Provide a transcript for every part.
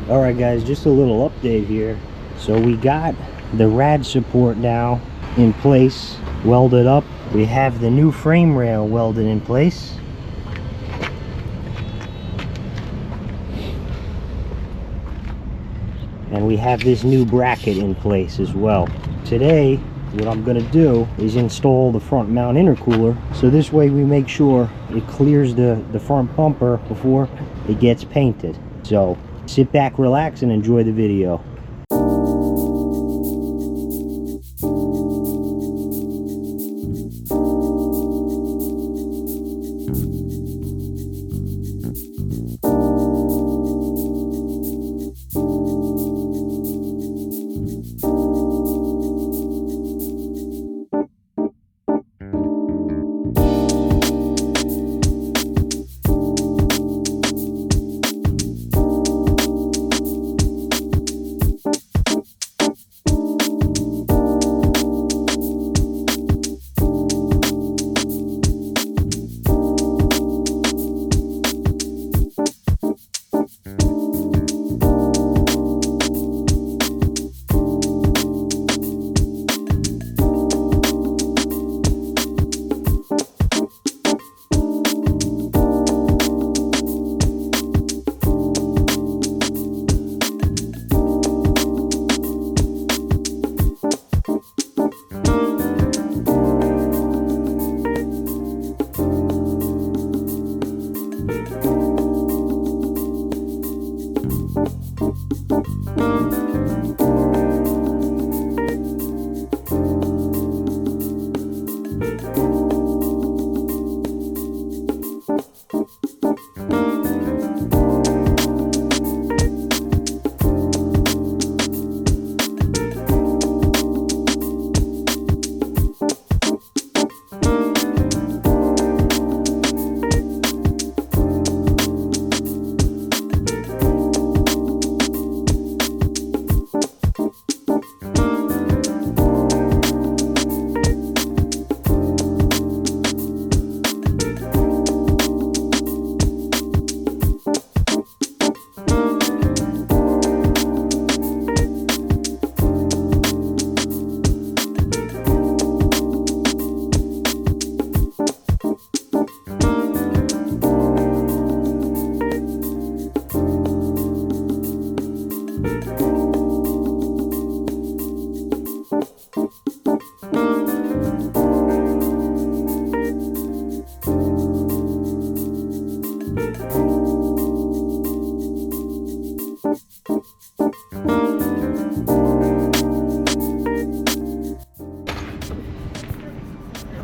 Alright guys, just a little update here. So we got the rad support now in place, welded up. We have the new frame rail welded in place. And we have this new bracket in place as well. Today, what I'm going to do is install the front mount intercooler. So this way we make sure it clears the front bumper before it gets painted. So sit back, relax, and enjoy the video.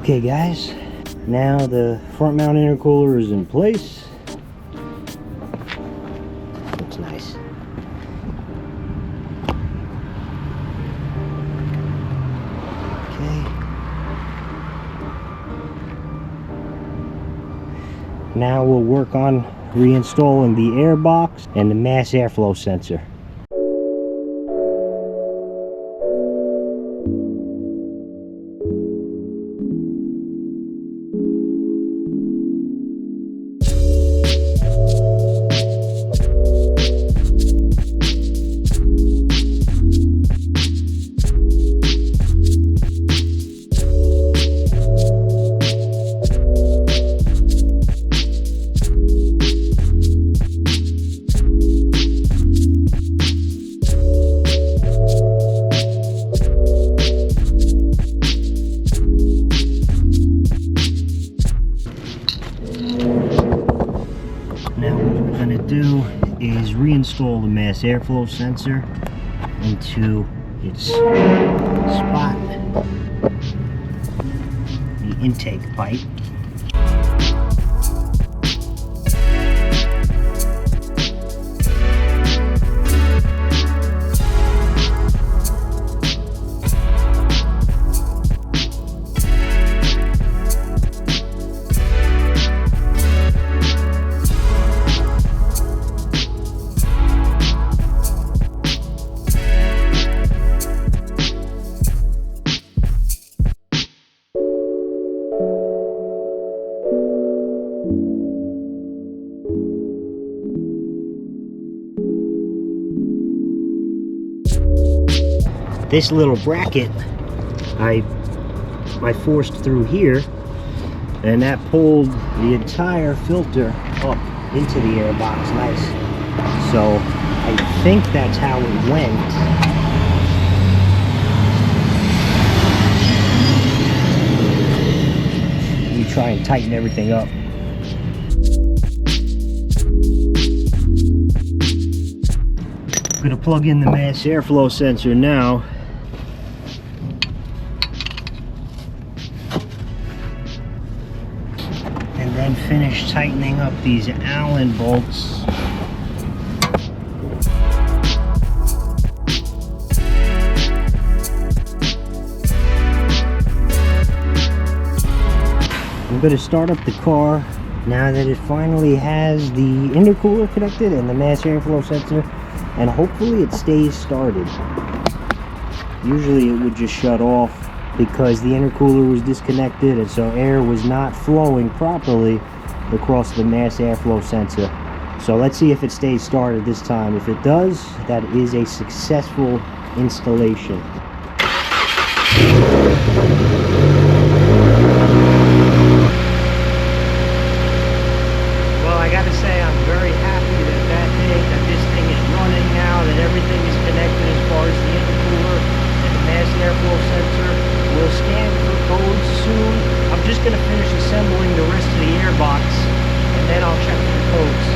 Okay guys, now the front mount intercooler is in place. Looks nice. Okay. Now we'll work on reinstalling the air box and the mass airflow sensor. Now what we're going to do is reinstall the mass airflow sensor into its spot, the intake pipe. This little bracket, I forced through here, and that pulled the entire filter up into the airbox nice. So I think that's how it went. We try and tighten everything up. I'm gonna plug in the mass airflow sensor now. And then finish tightening up these Allen bolts. I'm going to start up the car now that it finally has the intercooler connected and the mass airflow sensor, and hopefully it stays started. Usually it would just shut off because the intercooler was disconnected, and so air was not flowing properly across the mass airflow sensor. So let's see if it stays started this time. If it does, that is a successful installation. Well, I got to say I'm very happy that this thing is running now, that everything is connected as far as the intercooler and the mass airflow sensor. We'll scan for codes soon. I'm just going to finish assembling the rest of the airbox, and then I'll check for codes.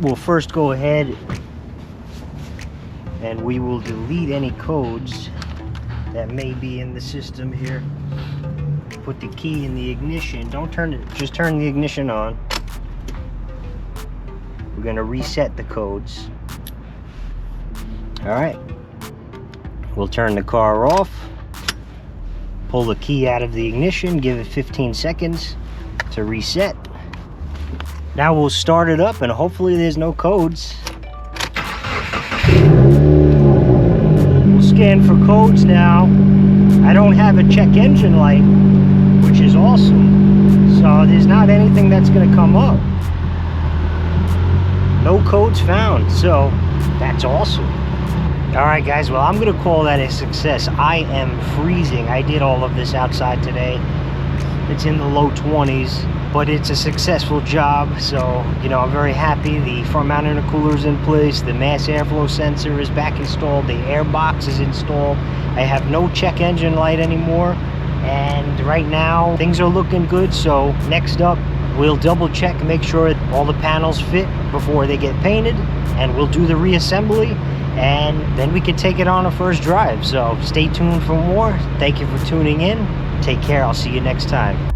We'll first go ahead and we will delete any codes that may be in the system here. Put the key in the ignition. Don't turn it, just turn the ignition on. We're going to reset the codes. All right. We'll turn the car off. Pull the key out of the ignition. Give it 15 seconds to reset. Now we'll start it up and hopefully there's no codes. We'll scan for codes now. I don't have a check engine light, which is awesome. So there's not anything that's going to come up. No codes found, so that's awesome. All right, guys, well, I'm going to call that a success. I am freezing. I did all of this outside today. It's in the low 20s, but it's a successful job. So, you know, I'm very happy. The front mount intercooler is in place. The mass airflow sensor is back installed. The air box is installed. I have no check engine light anymore. And right now, things are looking good. So next up, we'll double check and make sure all the panels fit before they get painted. And we'll do the reassembly. And then we can take it on a first drive. So stay tuned for more. Thank you for tuning in. Take care. I'll see you next time.